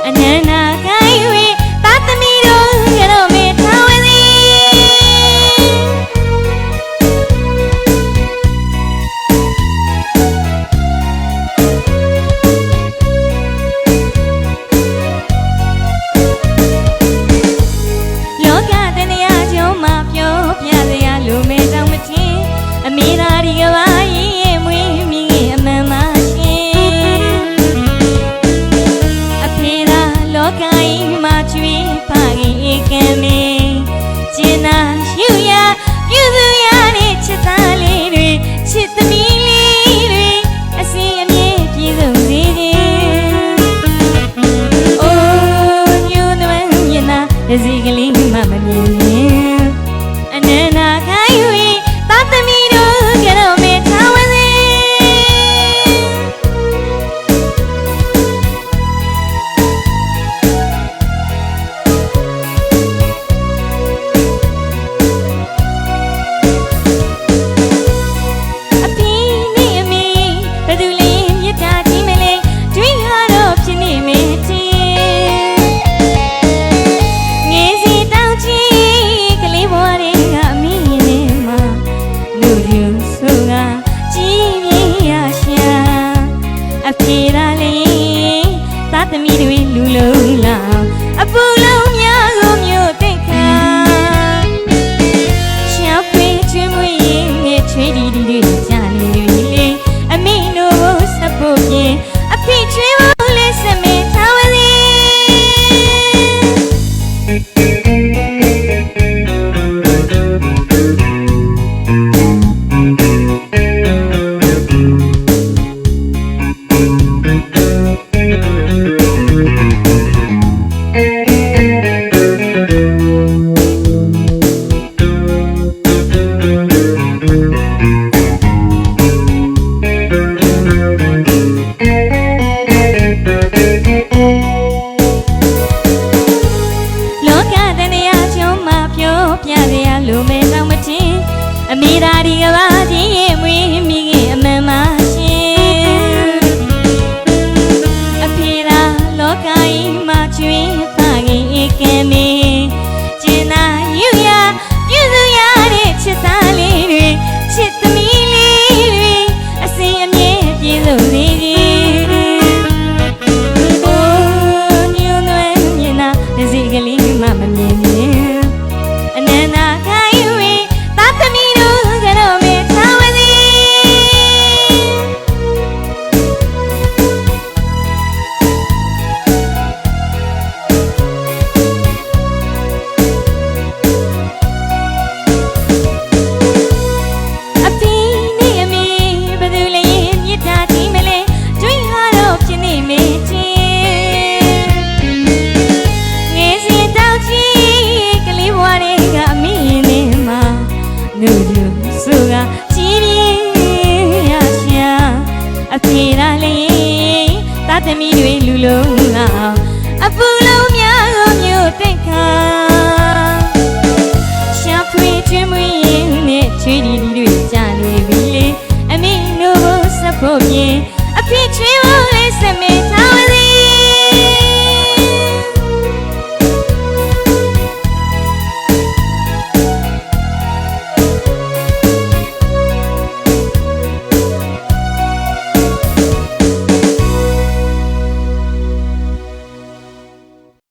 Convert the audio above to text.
အနန္နာကိုင်းဝေသာသမီတို့ရတော့မေထားဝစီလောကတဏှာကြောင့်မပြောပြစရာလူမဲတောင်မချင်းအမေသာဒီကဘာရဲ့မွေးမိငယ်အမှန်မှရှင်အဖေသာလောကကြီးမှာကျွေးဖခင်ဧကံမေကျင်နာယူရပြုစုရတဲ့ချစ်သားလေးတွေချစ်သမီးလေးတွေအစီအမြဲပြည့်စုံစေခြင်းအိုးညူသွမ်းမြင်သာတစ်စီကလေးမှမမြင်ရင်အနန္နာခိုင်းဝေသာသမီတို့ကြတော့မေထားဝစီအဖေနဲ့အမေဘယ်သူလဲမြတ်တာကြီးမလဲတွေးရတော့ဖြစ်နေမေတင်ငယ်စီတောင်ကြီးကလေးဘဝတွေကအမေနဲ့မှလူယူဆိုကကြီးမြင်ရရှာအဖေသာလေသာသမီတွေလူလုံးလာအပူလုံးများကိုမြို့တိတ်ခါရှောက်ဖွေးချွေးမွေးရင်ငယ်ချွေးဒီတွေကြာနေလေအမေတို့စဖို့ပြင်အဖေချွေးဖို့လဲစမေထားဝစီလောကတဏှာကြောင့်မပြောပြစရာလူမဲတောင်မချင်းအမေသာဒီကဘာကြီးရဲ့မွေးမိခင်အမှန်မှရှင်အဖေသာလောကကြီးမှာကျွေးဖခင်ဧကံမေကျင်နာယူရပြုစုရတဲ့ချစ်သားလေးတွေချစ်သမီးလေးတွေအစဉ်အမြဲပြည့်စုံစေခြင်းအိုးညူသွမ်းမြင်သာတစ်စီကလေးမှမမြင်ရင်အနန္နာခိုင်းဝေသာသမီတို့ကြတော့မေထားဝစီအဖေနဲ့အမေဘယ်သူလဲမြတ်တာကြီးမလဲတွေးရတော့ဖြစ်နေမေချင်းငယ်စီတောက်ကြီးကလေးဘဝတွေကအမေနဲ့မှလူယူဆိုကကြီးပြင်းရရှာအဖေသာလေသာသမီတွေလူလုံးလာအပူ